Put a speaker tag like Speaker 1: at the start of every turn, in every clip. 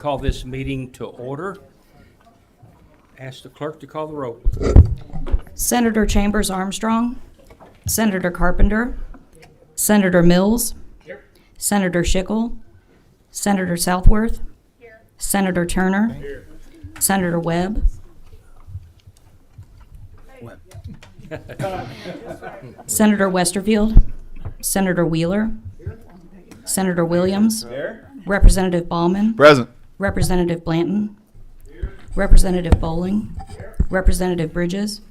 Speaker 1: Call this meeting to order. Ask the clerk to call the roll.
Speaker 2: Senator Chambers Armstrong, Senator Carpenter, Senator Mills, Senator Schickel, Senator Southworth, Senator Turner, Senator Webb, Senator Westerfield, Senator Wheeler, Senator Williams, Representative Ballman,
Speaker 3: Present.
Speaker 2: Representative Blanton, Representative Bowling, Representative Bridges,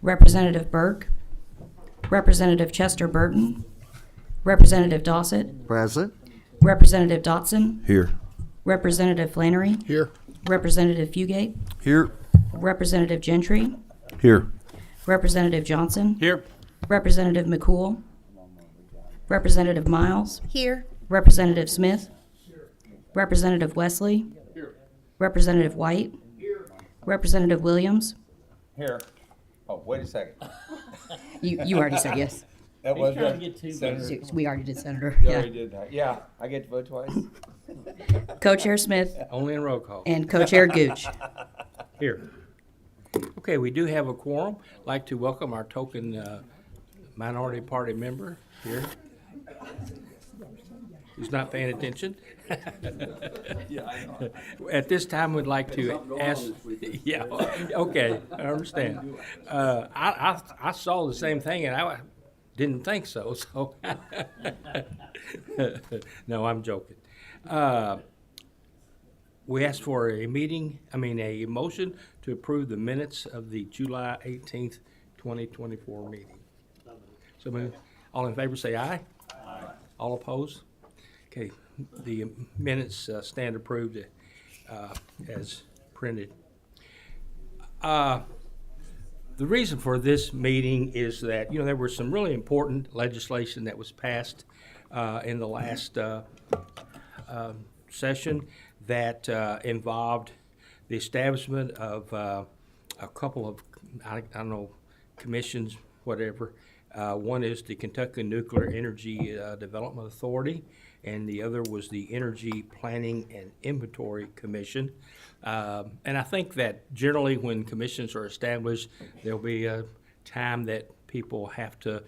Speaker 2: Representative Burke, Representative Chester Burton, Representative Dossett,
Speaker 3: Present.
Speaker 2: Representative Dotson,
Speaker 3: Here.
Speaker 2: Representative Flannery,
Speaker 3: Here.
Speaker 2: Representative Fugate,
Speaker 3: Here.
Speaker 2: Representative Gentry,
Speaker 3: Here.
Speaker 2: Representative Johnson,
Speaker 1: Here.
Speaker 2: Representative McCool, Representative Miles,
Speaker 4: Here.
Speaker 2: Representative Smith, Representative Wesley, Representative White, Representative Williams.
Speaker 5: Here. Oh, wait a second.
Speaker 2: You already said yes.
Speaker 5: That was
Speaker 1: trying to
Speaker 5: right.
Speaker 1: get two
Speaker 5: Senator,
Speaker 2: We already did, Senator.
Speaker 5: you
Speaker 2: Yeah.
Speaker 5: already did that. Yeah, I get to vote twice.
Speaker 2: Co-Chair Smith
Speaker 1: Only in roll call.
Speaker 2: and Co-Chair Gooch.
Speaker 1: Here. Okay, we do have a quorum. Like to welcome our token minority party member here. Who's not paying attention. At this time, we'd like to ask, yeah, okay, I understand. I saw the same thing and I didn't think so, so. No, I'm joking. We asked for a motion to approve the minutes of the July 18th, 2024 meeting. So moved. All in favor say aye. Aye. All opposed? Okay, the minutes stand approved as printed. The reason for this meeting is that, there was some really important legislation that was passed in the last session that involved the establishment of a couple of, I don't know, commissions, whatever. One is the Kentucky Nuclear Energy Development Authority, and the other was the Energy Planning and Inventory Commission. And I think that generally when commissions are established, there'll be a time that people have to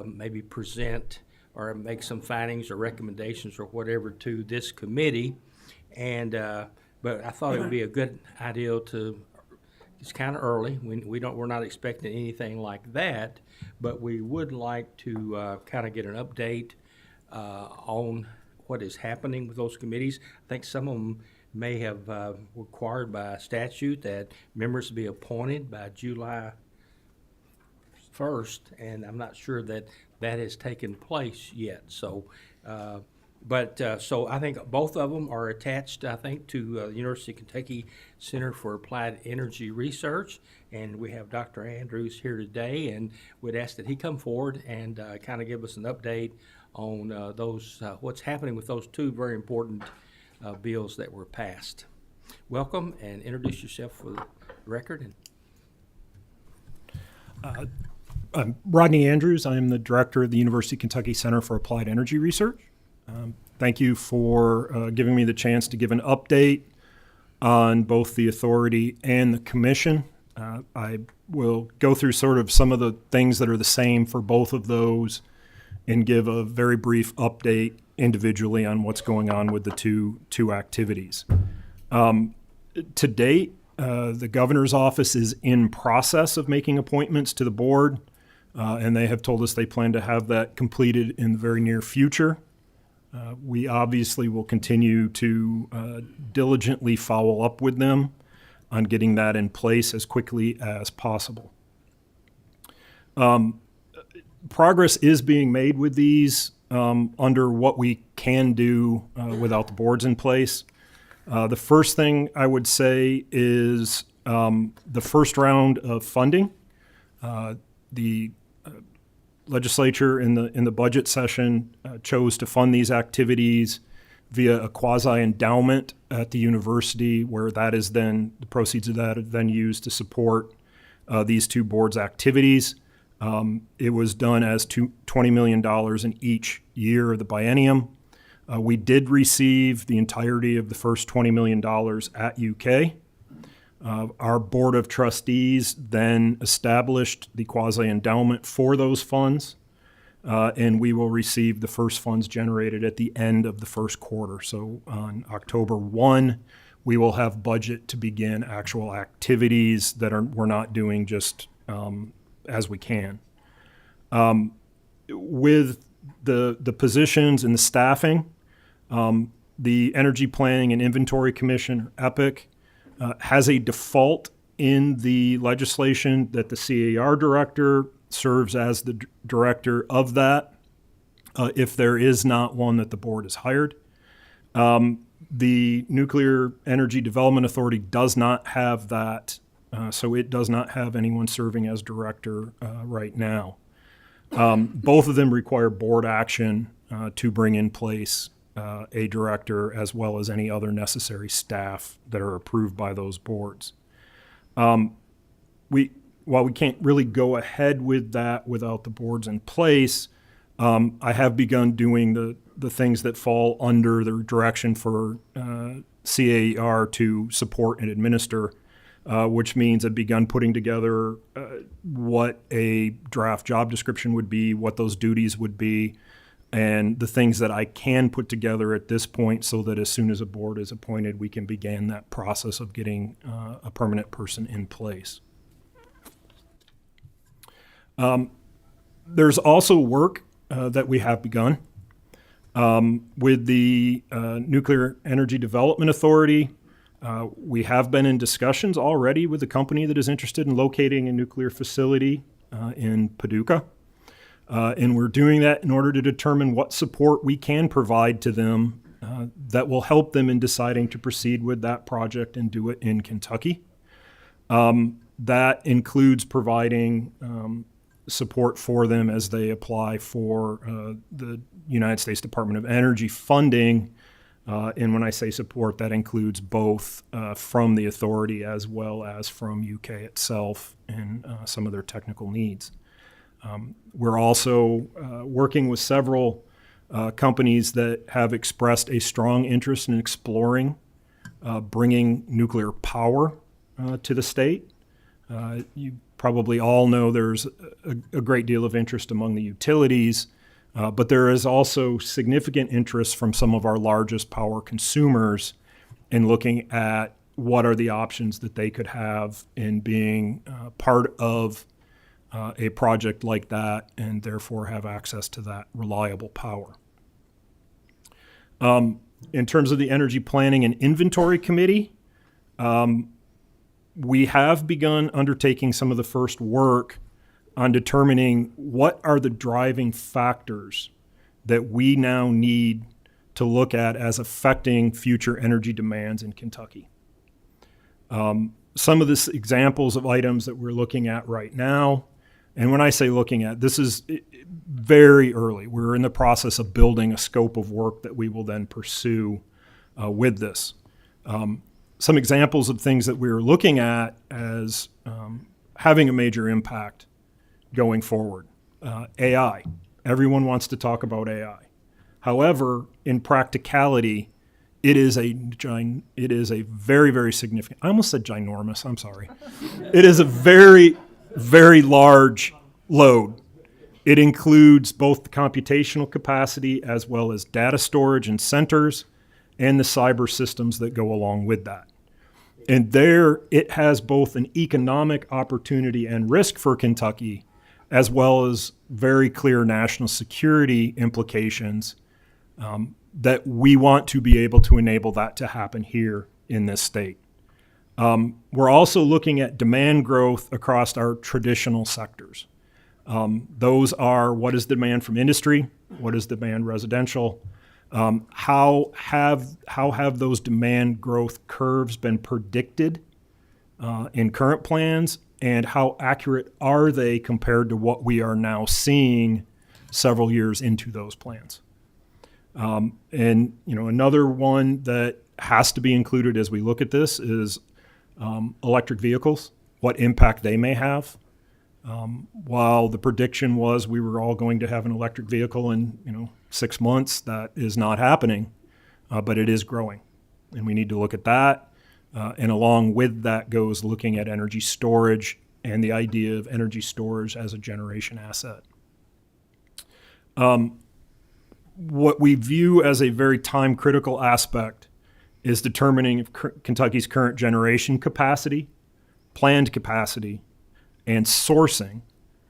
Speaker 1: maybe present or make some findings or recommendations or whatever to this committee. And but I thought it would be a good idea to. It's kind of early. We're not expecting anything like that, but we would like to kind of get an update on what is happening with those committees. I think some of them may have required by statute that members be appointed by July 1st, and I'm not sure that that has taken place yet. So. So I think both of them are attached, I think, to the University of Kentucky Center for Applied Energy Research. And we have Dr. Andrews here today, and we'd ask that he come forward and kind of give us an update on those what's happening with those two very important bills that were passed. Welcome, and introduce yourself for the record.
Speaker 6: I'm Rodney Andrews. I am the director of the University of Kentucky Center for Applied Energy Research. Thank you for giving me the chance to give an update on both the authority and the commission. I will go through sort of some of the things that are the same for both of those and give a very brief update individually on what's going on with the two activities. To date, the governor's office is in process of making appointments to the board, and they have told us they plan to have that completed in the very near future. We obviously will continue to diligently follow up with them on getting that in place as quickly as possible. Progress is being made with these under what we can do without the boards in place. The first thing I would say is the first round of funding. The legislature in the budget session chose to fund these activities via a quasi-endowment at the university, where that is then, the proceeds of that are then used to support these two boards' activities. It was done as $20 million in each year of the biennium. We did receive the entirety of the first $20 million at UK. Our Board of Trustees then established the quasi-endowment for those funds, and we will receive the first funds generated at the end of the first quarter. So on October 1, we will have budget to begin actual activities that we're not doing just as we can. With the positions and the staffing, the Energy Planning and Inventory Commission, EPIC, has a default in the legislation that the CAR director serves as the director of that if there is not one that the board has hired. The Nuclear Energy Development Authority does not have that, so it does not have anyone serving as director right now. Both of them require board action to bring in place a director as well as any other necessary staff that are approved by those boards. While we can't really go ahead with that without the boards in place, I have begun doing the things that fall under the direction for CAR to support and administer, which means I've begun putting together what a draft job description would be, what those duties would be, and the things that I can put together at this point so that as soon as a board is appointed, we can begin that process of getting a permanent person in place. There's also work that we have begun with the Nuclear Energy Development Authority. We have been in discussions already with the company that is interested in locating a nuclear facility in Paducah. And we're doing that in order to determine what support we can provide to them that will help them in deciding to proceed with that project and do it in Kentucky. That includes providing support for them as they apply for the United States Department of Energy funding. And when I say support, that includes both from the authority as well as from UK itself and some of their technical needs. We're also working with several companies that have expressed a strong interest in exploring bringing nuclear power to the state. You probably all know there's a great deal of interest among the utilities, but there is also significant interest from some of our largest power consumers in looking at what are the options that they could have in being part of a project like that and therefore have access to that reliable power. In terms of the Energy Planning and Inventory Committee, we have begun undertaking some of the first work on determining what are the driving factors that we now need to look at as affecting future energy demands in Kentucky. Some of the examples of items that we're looking at right now, and when I say looking at, this is very early. We're in the process of building a scope of work that we will then pursue with this. Some examples of things that we're looking at as having a major impact going forward. AI. Everyone wants to talk about AI. However, in practicality, it is a very, very significant, I almost said ginormous, I'm sorry. It is a very, very large load. It includes both the computational capacity as well as data storage and centers and the cyber systems that go along with that. And there it has both an economic opportunity and risk for Kentucky, as well as very clear national security implications that we want to be able to enable that to happen here in this state. We're also looking at demand growth across our traditional sectors. Those are what is demand from industry, what is demand residential, how have those demand growth curves been predicted in current plans, and how accurate are they compared to what we are now seeing several years into those plans? And another one that has to be included as we look at this is electric vehicles, what impact they may have. While the prediction was we were all going to have an electric vehicle in 6 months, that is not happening, but it is growing, and we need to look at that. And along with that goes looking at energy storage and the idea of energy storage as a generation asset. What we view as a very time-critical aspect is determining if Kentucky's current generation capacity, planned capacity, and sourcing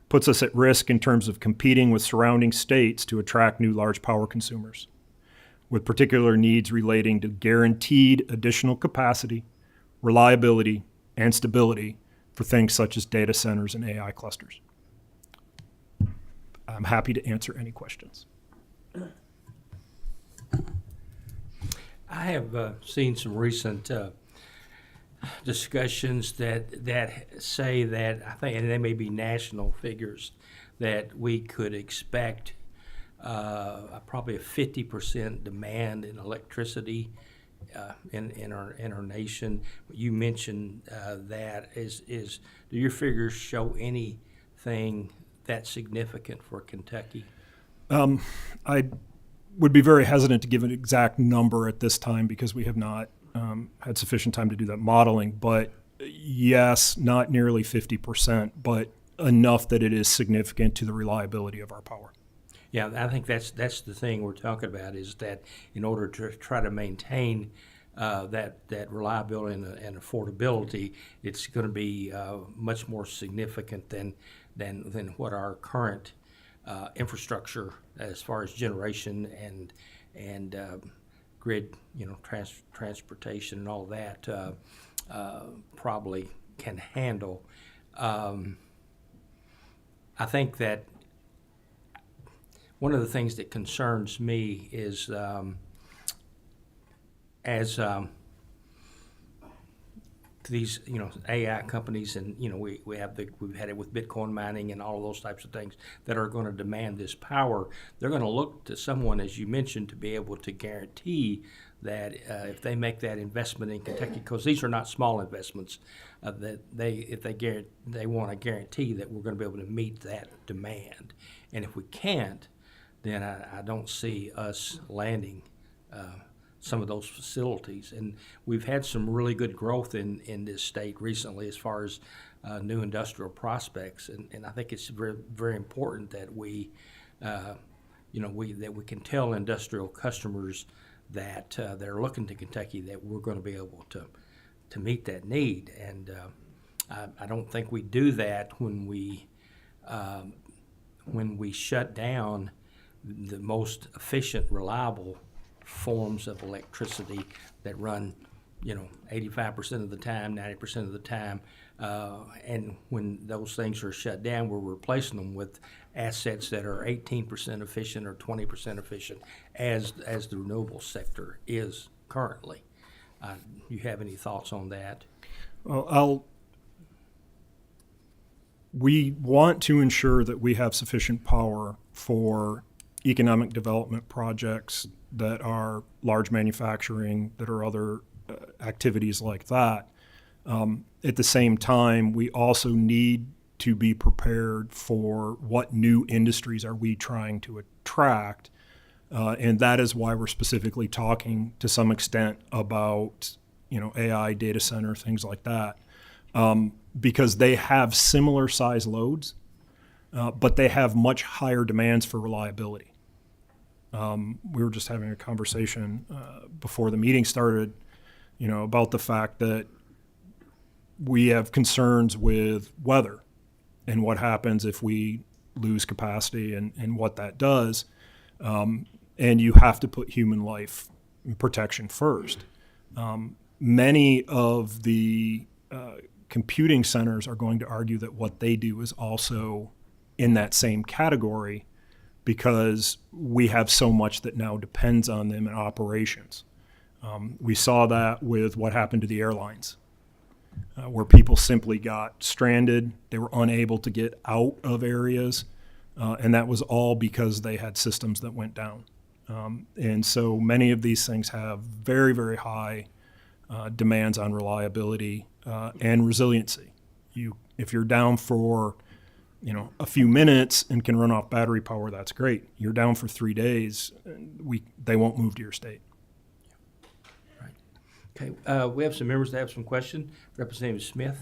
Speaker 6: puts us at risk in terms of competing with surrounding states to attract new large power consumers, with particular needs relating to guaranteed additional capacity, reliability, and stability for things such as data centers and AI clusters. I'm happy to answer any questions.
Speaker 1: I have seen some recent discussions that say that, I think, and they may be national figures, that we could expect probably a 50% demand in electricity in our nation. You mentioned that. Do your figures show anything that significant for Kentucky?
Speaker 6: I would be very hesitant to give an exact number at this time because we have not had sufficient time to do that modeling. But yes, not nearly 50%, but enough that it is significant to the reliability of our power.
Speaker 1: Yeah, I think that's the thing we're talking about, is that in order to try to maintain that reliability and affordability, it's going to be much more significant than what our current infrastructure, as far as generation and grid, transportation and all that, probably can handle. I think that one of the things that concerns me is as these AI companies, and we've had it with Bitcoin mining and all of those types of things that are going to demand this power. They're going to look to someone, as you mentioned, to be able to guarantee that if they make that investment in Kentucky, because these are not small investments, that they want to guarantee that we're going to be able to meet that demand. And if we can't, then I don't see us landing some of those facilities. And we've had some really good growth in this state recently as far as new industrial prospects. And I think it's very, very important that we can tell industrial customers that they're looking to Kentucky that we're going to be able to meet that need. And I don't think we do that when we shut down the most efficient, reliable forms of electricity that run, 85% of the time, 90% of the time. And when those things are shut down, we're replacing them with assets that are 18% efficient or 20% efficient, as the renewable sector is currently. You have any thoughts on that?
Speaker 6: Well, we want to ensure that we have sufficient power for economic development projects that are large manufacturing, that are other activities like that. At the same time, we also need to be prepared for what new industries are we trying to attract. And that is why we're specifically talking to some extent about, AI, data center, things like that, because they have similar size loads, but they have much higher demands for reliability. We were just having a conversation before the meeting started, about the fact that we have concerns with weather and what happens if we lose capacity and what that does. And you have to put human life and protection first. Many of the computing centers are going to argue that what they do is also in that same category, because we have so much that now depends on them in operations. We saw that with what happened to the airlines, where people simply got stranded. They were unable to get out of areas, and that was all because they had systems that went down. And so many of these things have very, very high demands on reliability and resiliency. If you're down for a few minutes and can run off battery power, that's great. You're down for 3 days, they won't move to your state.
Speaker 1: Okay, we have some members that have some questions. Representative Smith.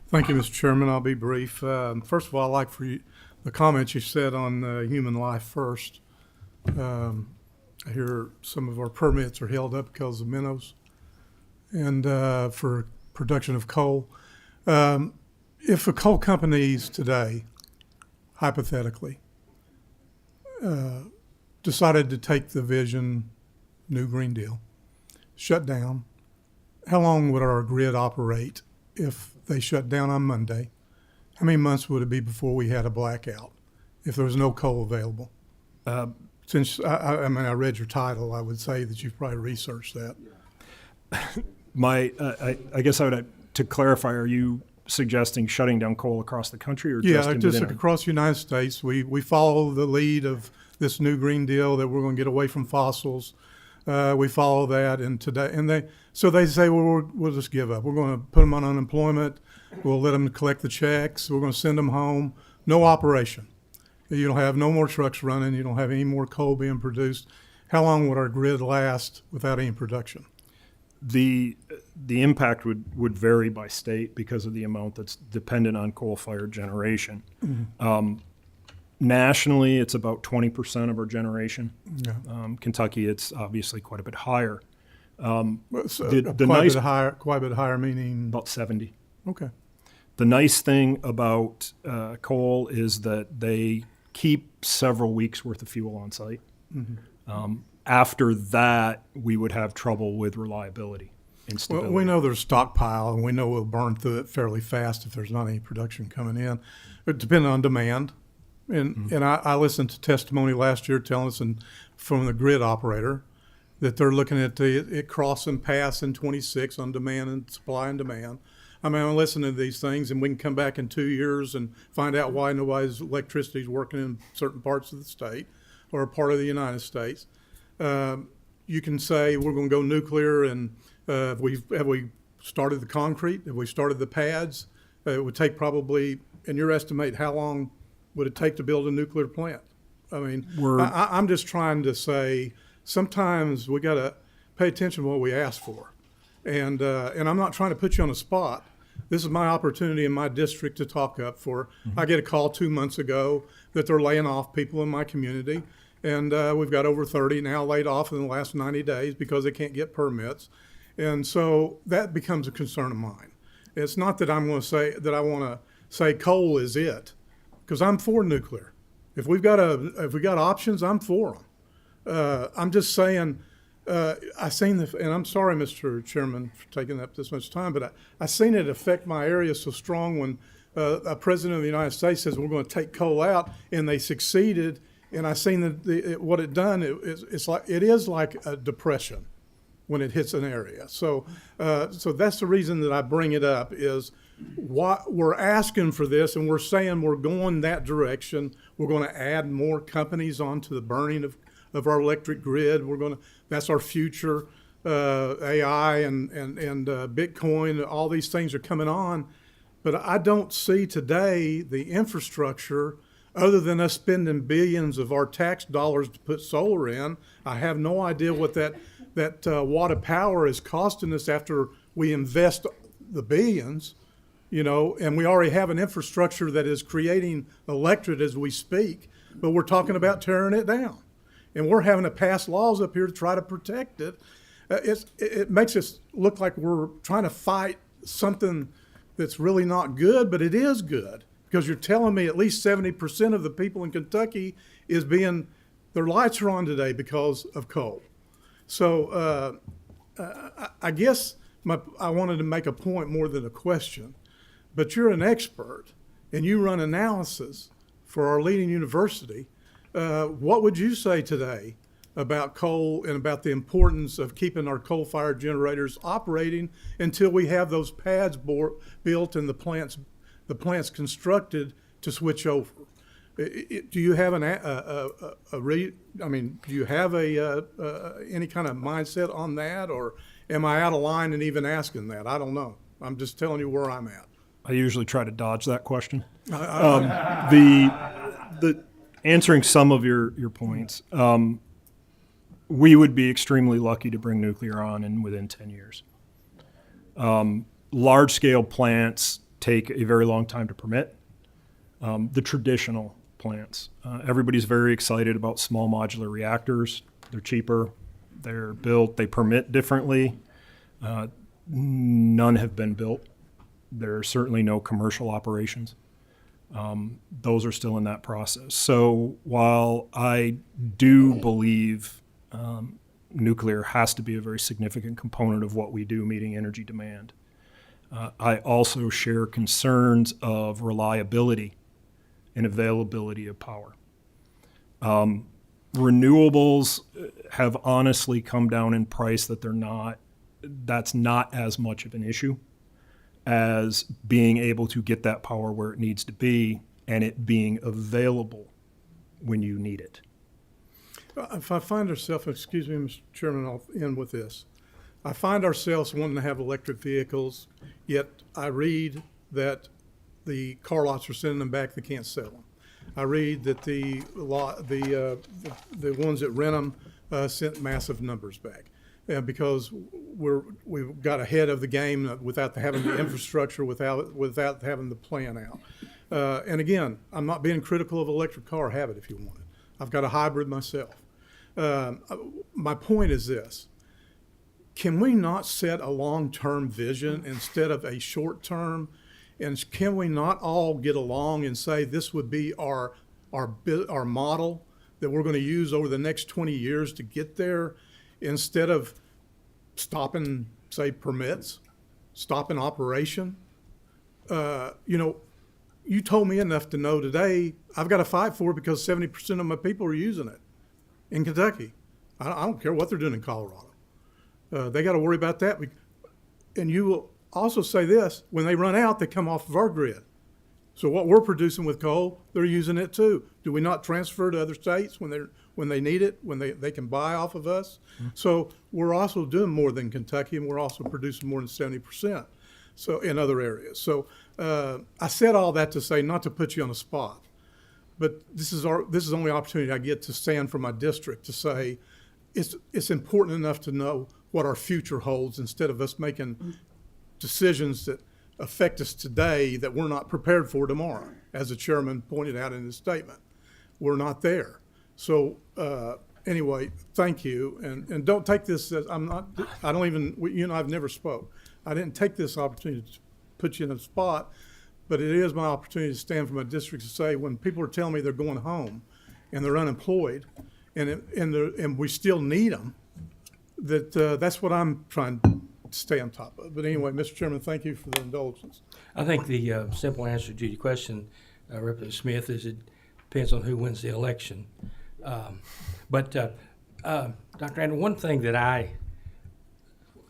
Speaker 3: Thank you, Mr. Chairman. I'll be brief. First of all, I'd like for you, the comments you said on human life first. I hear some of our permits are held up because of minnows and for production of coal. If the coal companies today, hypothetically, decided to take the Vision New Green Deal, shut down, how long would our grid operate if they shut down on Monday? How many months would it be before we had a blackout if there was no coal available? Since I read your title, I would say that you've probably researched that.
Speaker 6: I guess I would, to clarify, are you suggesting shutting down coal across the country or
Speaker 3: Yeah,
Speaker 6: just
Speaker 3: just across the United States, we follow the lead of this new Green Deal that we're going to get away from fossils. We follow that, and they say, well, we'll just give up. We're going to put them on unemployment. We'll let them collect the checks. We're going to send them home. No operation. You don't have no more trucks running. You don't have any more coal being produced. How long would our grid last without any production?
Speaker 6: The impact would vary by state because of the amount that's dependent on coal-fired generation. Mm-hmm. Nationally, it's about 20% of our generation. Yeah. Kentucky, it's obviously quite a bit higher.
Speaker 3: Quite a bit higher, meaning
Speaker 6: about 70.
Speaker 3: Okay.
Speaker 6: The nice thing about coal is that they keep several weeks worth of fuel on site. Mm-hmm. After that, we would have trouble with reliability and stability.
Speaker 3: Well, we know there's stockpile, and we know we'll burn through it fairly fast if there's not any production coming in. It depends on demand. And I listened to testimony last year telling us from the grid operator that they're looking at it cross and pass in 26 on demand and supply and demand. I mean, I'm listening to these things, and we can come back in 2 years and find out why nobody's electricity is working in certain parts of the state or a part of the United States. You can say we're going to go nuclear, and have we started the concrete? Have we started the pads? It would take probably, in your estimate, how long would it take to build a nuclear plant? I mean, I'm just trying to say sometimes we got to pay attention to what we ask for. And I'm not trying to put you on the spot. This is my opportunity in my district to talk up for. Mm-hmm. I get a call 2 months ago that they're laying off people in my community. And we've got over 30 now laid off in the last 90 days because they can't get permits. And so that becomes a concern of mine. It's not that I'm going to say that I want to say coal is it, because I'm for nuclear. If we got options, I'm for them. I'm just saying, I seen and I'm sorry, Mr. Chairman, for taking up this much time, but I seen it affect my area so strong when a president of the United States says we're going to take coal out, and they succeeded. And I seen what it done. It is like a depression when it hits an area. So that's the reason that I bring it up is what we're asking for this, and we're saying we're going that direction. We're going to add more companies onto the burning of our electric grid. That's our future. AI and Bitcoin, all these things are coming on, but I don't see today the infrastructure. Other than us spending billions of our tax dollars to put solar in, I have no idea what that watt of power is costing us after we invest the billions, and we already have an infrastructure that is creating electric as we speak, but we're talking about tearing it down. And we're having to pass laws up here to try to protect it. It makes us look like we're trying to fight something that's really not good, but it is good. Because you're telling me at least 70% of the people in Kentucky their lights are on today because of coal. So I guess I wanted to make a point more than a question, but you're an expert and you run analysis for our leading university. What would you say today about coal and about the importance of keeping our coal-fired generators operating until we have those pads built and the plants constructed to switch over? Do you have any kind of mindset on that, or am I out of line in even asking that? I don't know. I'm just telling you where I'm at.
Speaker 6: I usually try to dodge that question. The answering some of your points, we would be extremely lucky to bring nuclear on in within 10 years. Large scale plants take a very long time to permit. The traditional plants, everybody's very excited about small modular reactors. They're cheaper, they're built, they permit differently. None have been built. There are certainly no commercial operations. Those are still in that process. So while I do believe nuclear has to be a very significant component of what we do meeting energy demand, I also share concerns of reliability and availability of power. Renewables have honestly come down in price that's not as much of an issue as being able to get that power where it needs to be and it being available when you need it.
Speaker 3: If I find ourselves, excuse me, Mr. Chairman, I'll end with this. I find ourselves wanting to have electric vehicles, yet I read that the car lots are sending them back, they can't sell them. I read that the ones that rent them sent massive numbers back. Because we've got ahead of the game without having the infrastructure, without having the plan out. And again, I'm not being critical of electric car. Have it if you want it. I've got a hybrid myself. My point is this: can we not set a long-term vision instead of a short-term? And can we not all get along and say this would be our model that we're going to use over the next 20 years to get there? Instead of stopping, say, permits, stopping operation. You told me enough to know today I've got to fight for it because 70% of my people are using it in Kentucky. I don't care what they're doing in Colorado. They got to worry about that. And you will also say this, when they run out, they come off of our grid. So what we're producing with coal, they're using it too. Do we not transfer to other states when they need it, when they can buy off of us? Mm-hmm. So we're also doing more than Kentucky, and we're also producing more than 70%. So in other areas. So I said all that to say, not to put you on the spot, but this is the only opportunity I get to stand for my district to say it's important enough to know what our future holds instead of us making decisions that affect us today that we're not prepared for tomorrow. As the chairman pointed out in his statement, we're not there. So anyway, thank you, and don't take this as I've never spoke. I didn't take this opportunity to put you in a spot, but it is my opportunity to stand for my district to say when people are telling me they're going home and they're unemployed and we still need them, that's what I'm trying to stay on top of. But anyway, Mr. Chairman, thank you for the indulgence.
Speaker 1: I think the simple answer to your question, Representative Smith, is it depends on who wins the election. But Dr. Andrew, one thing that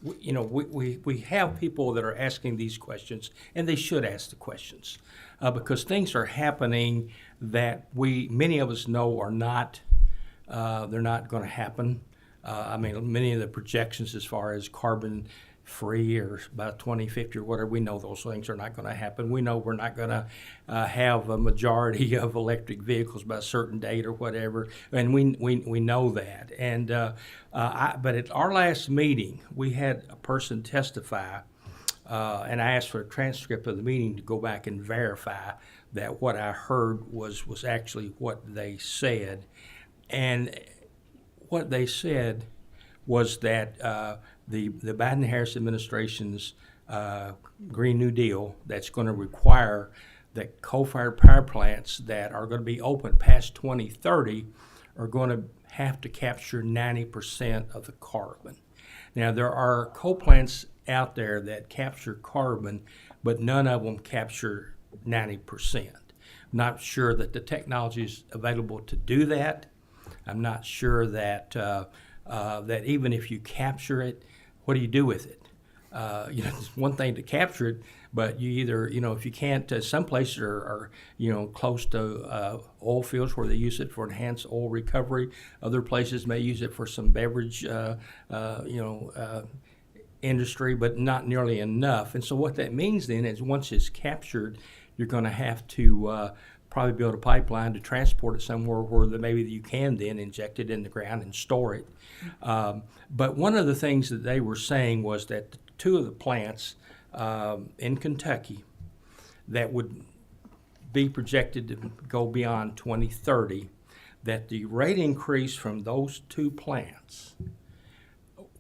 Speaker 1: we have people that are asking these questions, and they should ask the questions, because things are happening that many of us know are not, they're not going to happen. Many of the projections as far as carbon free or by 2050 or whatever, we know those things are not going to happen. We know we're not going to have a majority of electric vehicles by a certain date or whatever, and we know that. And but at our last meeting, we had a person testify, and I asked for a transcript of the meeting to go back and verify that what I heard was actually what they said. And what they said was that the Biden-Harris administration's Green New Deal that's going to require that coal-fired power plants that are going to be open past 2030 are going to have to capture 90% of the carbon. Now, there are coal plants out there that capture carbon, but none of them capture 90%. I'm not sure that the technology is available to do that. I'm not sure that that even if you capture it, what do you do with it? It's one thing to capture it, but you either, if you can't, some places are close to oil fields where they use it for enhanced oil recovery. Other places may use it for some beverage, industry, but not nearly enough. And so what that means then is once it's captured, you're going to have to probably build a pipeline to transport it somewhere where maybe you can then inject it in the ground and store it. But one of the things that they were saying was that two of the plants in Kentucky that would be projected to go beyond 2030, that the rate increase from those two plants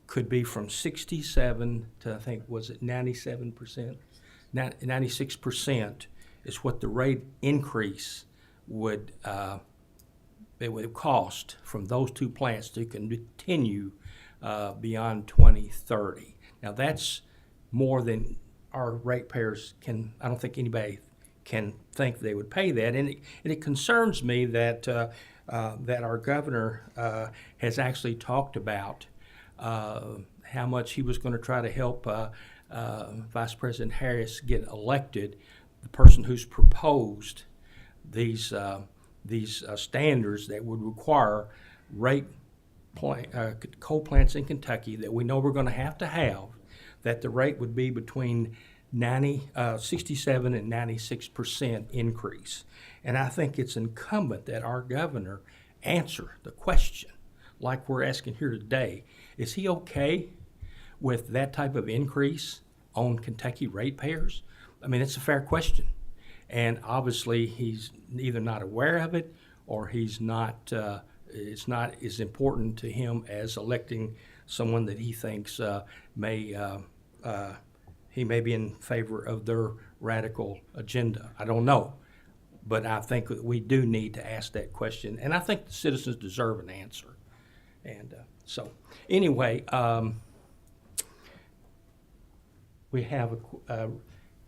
Speaker 1: could be from 67 to, I think, was it 97%? 96% is what the rate increase would it would cost from those two plants to continue beyond 2030. Now that's more than our ratepayers can. I don't think anybody can think they would pay that, and it concerns me that that our governor has actually talked about how much he was going to try to help Vice President Harris get elected, the person who's proposed these standards that would require coal plants in Kentucky that we know we're going to have, that the rate would be between 67 and 96% increase. And I think it's incumbent that our governor answer the question, like we're asking here today. Is he okay with that type of increase on Kentucky ratepayers? I mean, it's a fair question. And obviously, he's either not aware of it or he's not, it's not as important to him as electing someone that he thinks he may be in favor of their radical agenda. I don't know. But I think that we do need to ask that question. And I think the citizens deserve an answer. And so, anyway, we have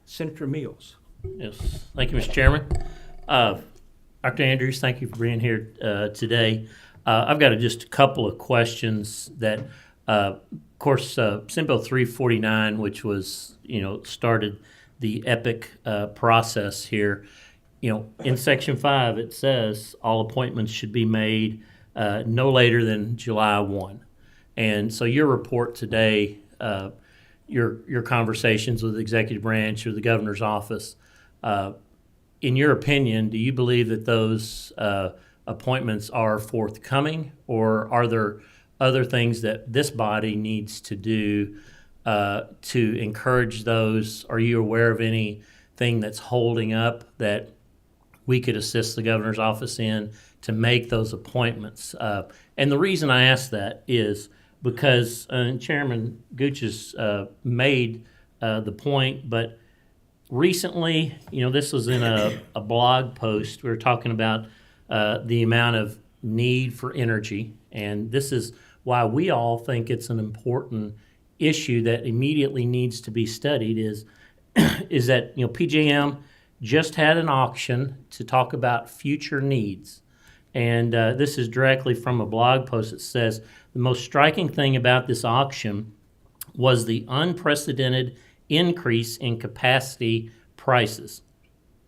Speaker 1: Senator Mills.
Speaker 4: Yes, thank you, Mr. Chairman. Dr. Andrews, thank you for being here today. I've got just a couple of questions that, of course, Senate Bill 349, which was, started the EPIC process here. In Section 5, it says all appointments should be made no later than July 1. And so your report today, your conversations with the executive branch or the governor's office, in your opinion, do you believe that those appointments are forthcoming, or are there other things that this body needs to do to encourage those? Are you aware of anything that's holding up that we could assist the governor's office in to make those appointments? And the reason I ask that is because Chairman Gooch has made the point, but recently, this was in a blog post. We were talking about the amount of need for energy, and this is why we all think it's an important issue that immediately needs to be studied is that, PJM just had an auction to talk about future needs. And this is directly from a blog post that says, the most striking thing about this auction was the unprecedented increase in capacity prices.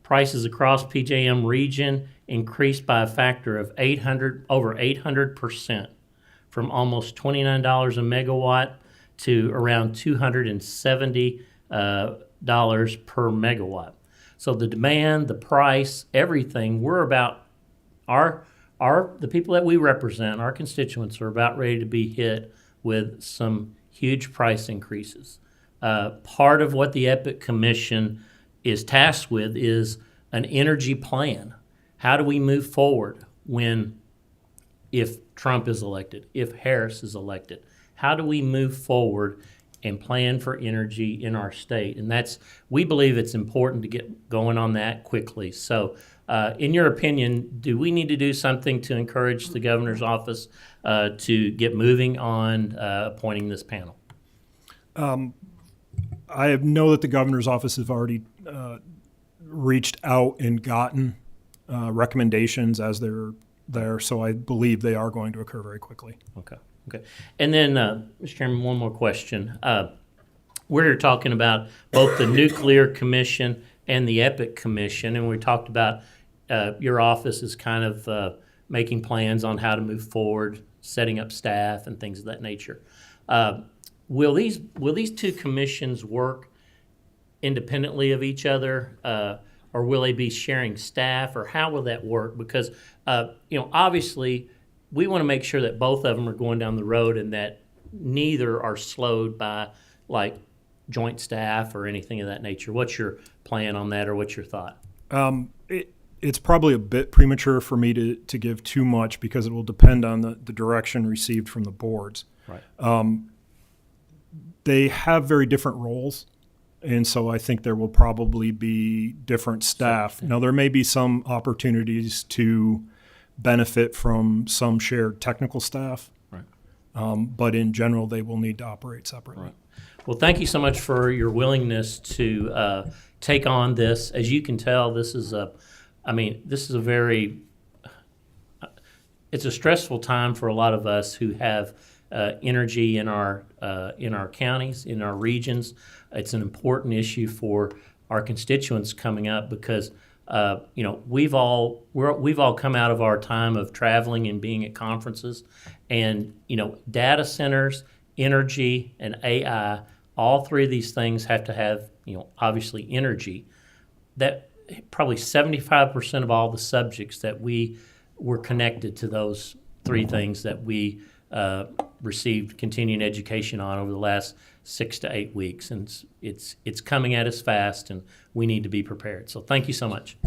Speaker 4: Prices across PJM region increased by a factor of over 800%, from almost $29 a megawatt to around $270 per megawatt. So the demand, the price, everything, we're about the people that we represent, our constituents, are about ready to be hit with some huge price increases. Part of what the EPIC Commission is tasked with is an energy plan. How do we move forward if Trump is elected, if Harris is elected? How do we move forward and plan for energy in our state? And we believe it's important to get going on that quickly. So in your opinion, do we need to do something to encourage the governor's office to get moving on appointing this panel?
Speaker 6: I know that the governor's office has already reached out and gotten recommendations as they're there, so I believe they are going to occur very quickly.
Speaker 4: Okay. And then, Mr. Chairman, one more question. We're talking about both the Nuclear Commission and the EPIC Commission, and we talked about your office is kind of making plans on how to move forward, setting up staff and things of that nature. will these two commissions work independently of each other, or will they be sharing staff, or how will that work? Because obviously, we want to make sure that both of them are going down the road and that neither are slowed by like joint staff or anything of that nature. What's your plan on that, or what's your thought?
Speaker 6: It's probably a bit premature for me to give too much because it will depend on the direction received from the boards.
Speaker 4: Right.
Speaker 6: They have very different roles, and so I think there will probably be different staff. Now, there may be some opportunities to benefit from some shared technical staff,
Speaker 4: Right.
Speaker 6: But in general, they will need to operate separately.
Speaker 4: Right. Well, thank you so much for your willingness to take on this. As you can tell, this is a very, it's a stressful time for a lot of us who have energy in our counties, in our regions. It's an important issue for our constituents coming up because we've all come out of our time of traveling and being at conferences, and data centers, energy, and AI. All three of these things have to have obviously energy. That probably 75% of all the subjects that we were connected to those three things that we received continuing education on over the last 6 to 8 weeks, and it's coming at us fast, and we need to be prepared. So thank you so much.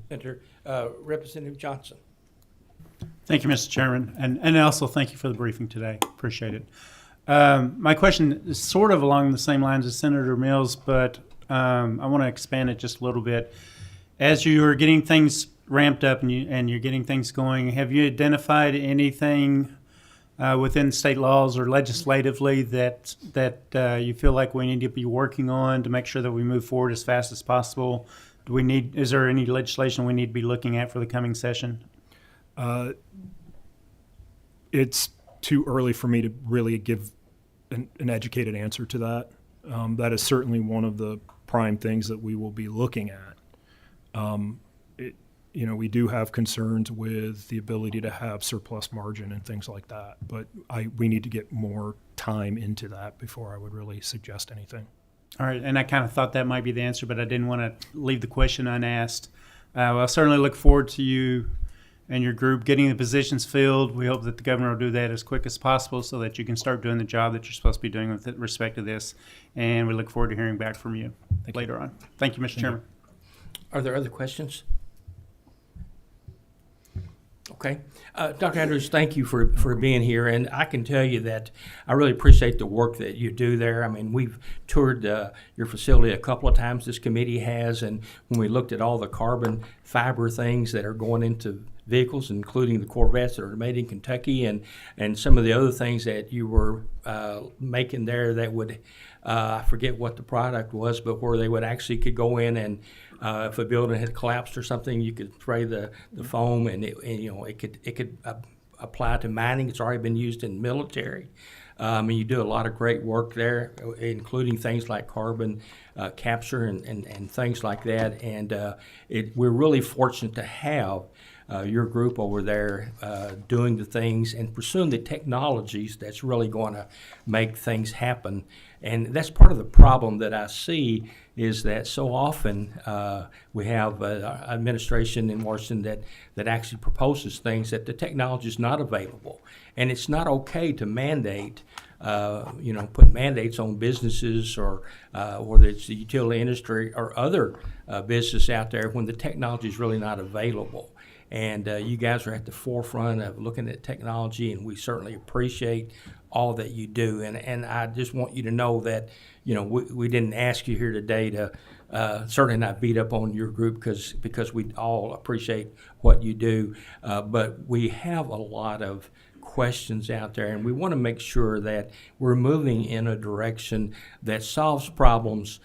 Speaker 1: Senator, Representative Johnson.
Speaker 7: Thank you, Mr. Chairman, and also thank you for the briefing today. Appreciate it. My question is sort of along the same lines as Senator Mills, but I want to expand it just a little bit. As you are getting things ramped up and you're getting things going, have you identified anything within state laws or legislatively that you feel like we need to be working on to make sure that we move forward as fast as possible? Is there any legislation we need to be looking at for the coming session?
Speaker 6: It's too early for me to really give an educated answer to that. That is certainly one of the prime things that we will be looking at. We do have concerns with the ability to have surplus margin and things like that, but we need to get more time into that before I would really suggest anything.
Speaker 7: All right, and I kind of thought that might be the answer, but I didn't want to leave the question unasked. I'll certainly look forward to you and your group getting the positions filled. We hope that the governor will do that as quick as possible so that you can start doing the job that you're supposed to be doing with respect to this. And we look forward to hearing back from you later on. Thank you, Mr. Chairman.
Speaker 1: Are there other questions? Okay. Dr. Andrews, thank you for being here. And I can tell you that I really appreciate the work that you do there. I mean, we've toured your facility a couple of times, this committee has, and when we looked at all the carbon fiber things that are going into vehicles, including the Corvettes that are made in Kentucky, and some of the other things that you were making there that would, I forget what the product was, but where they would actually could go in and if a building had collapsed or something, you could spray the foam, and it could apply to mining. It's already been used in military. And you do a lot of great work there, including things like carbon capture and things like that. And we're really fortunate to have your group over there doing the things and pursuing the technologies that's really going to make things happen. And that's part of the problem that I see is that so often we have an administration in Washington that actually proposes things that the technology is not available. And it's not okay to mandate, put mandates on businesses or whether it's the utility industry or other business out there when the technology is really not available. And you guys are at the forefront of looking at technology, and we certainly appreciate all that you do. And I just want you to know that, we didn't ask you here today to certainly not beat up on your group because we all appreciate what you do. But we have a lot of questions out there, and we want to make sure that we're moving in a direction that solves problems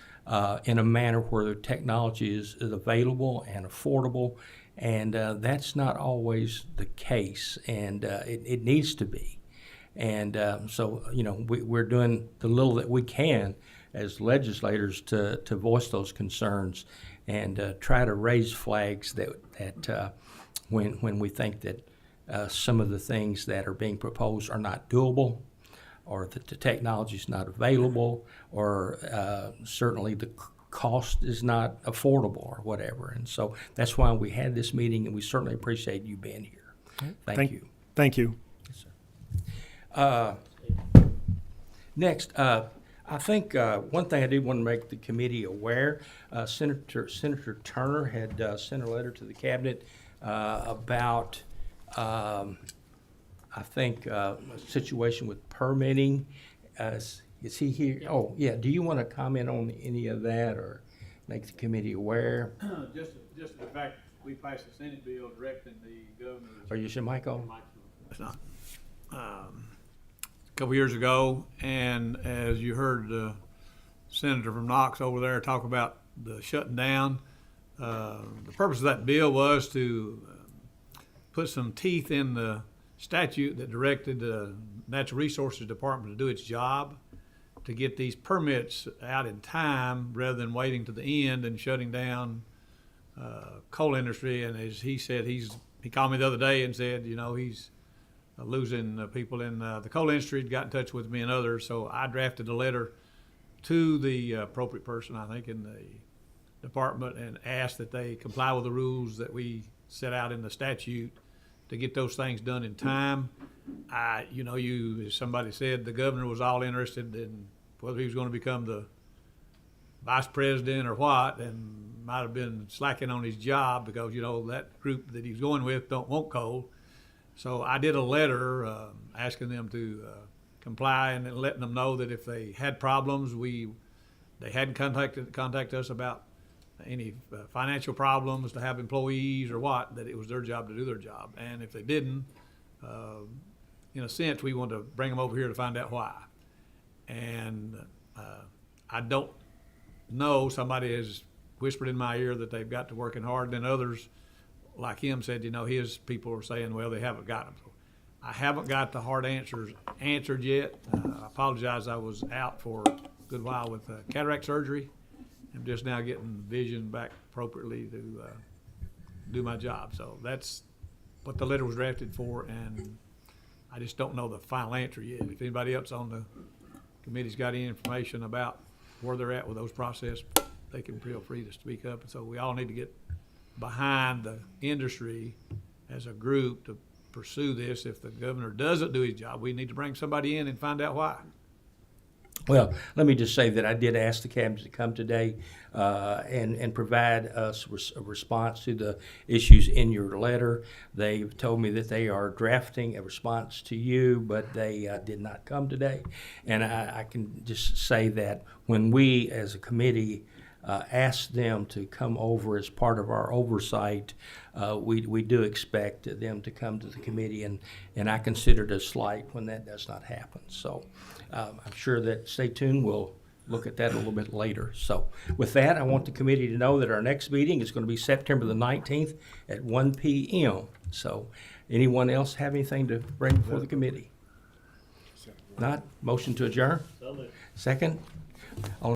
Speaker 1: in a manner where the technology is available and affordable. And that's not always the case, and it needs to be. And so, we're doing the little that we can as legislators to voice those concerns and try to raise flags that when we think that some of the things that are being proposed are not doable or that the technology is not available, or certainly the cost is not affordable or whatever. And so that's why we had this meeting, and we certainly appreciate you being here. Thank you.
Speaker 6: Thank you.
Speaker 1: Next, I think one thing I did want to make the committee aware, Senator Turner had sent a letter to the cabinet about, I think, a situation with permitting. Is he here? Oh, yeah. Do you want to comment on any of that or make the committee aware?
Speaker 8: Just the fact we passed a Senate bill directing the governor.
Speaker 1: Are you your mic on?
Speaker 8: It's not. A couple years ago, and as you heard the senator from Knox over there talk about the shutting down, the purpose of that bill was to put some teeth in the statute that directed the Natural Resources Department to do its job, to get these permits out in time rather than waiting to the end and shutting down coal industry. And as he said, he called me the other day and said, he's losing people in the coal industry. Got in touch with me and others. So I drafted a letter to the appropriate person, I think, in the department, and asked that they comply with the rules that we set out in the statute to get those things done in time. As somebody said, the governor was all interested in whether he was going to become the vice president or what, and might have been slacking on his job because, that group that he's going with don't want coal. So I did a letter asking them to comply and letting them know that if they had problems, they hadn't contact us about any financial problems to have employees or what, that it was their job to do their job. And if they didn't, in a sense, we want to bring them over here to find out why. And I don't know, somebody has whispered in my ear that they've got to working hard, and others, like him, said, his people are saying, well, they haven't got them. So I haven't got the hard answers answered yet. I apologize, I was out for a good while with cataract surgery. I'm just now getting vision back appropriately to do my job. So that's what the letter was drafted for, and I just don't know the final answer yet. If anybody else on the committee's got any information about where they're at with those processes, they can feel free to speak up. And so we all need to get behind the industry as a group to pursue this. If the governor doesn't do his job, we need to bring somebody in and find out why.
Speaker 1: Well, let me just say that I did ask the cabinet to come today and provide us a response to the issues in your letter. They've told me that they are drafting a response to you, but they did not come today. And I can just say that when we, as a committee, ask them to come over as part of our oversight, we do expect them to come to the committee, and I consider it a slight when that does not happen. So I'm sure that, stay tuned, we'll look at that a little bit later. So with that, I want the committee to know that our next meeting is going to be September the 19th at 1 p.m. So anyone else have anything to bring before the committee? Not? Motion to adjourn? Second? All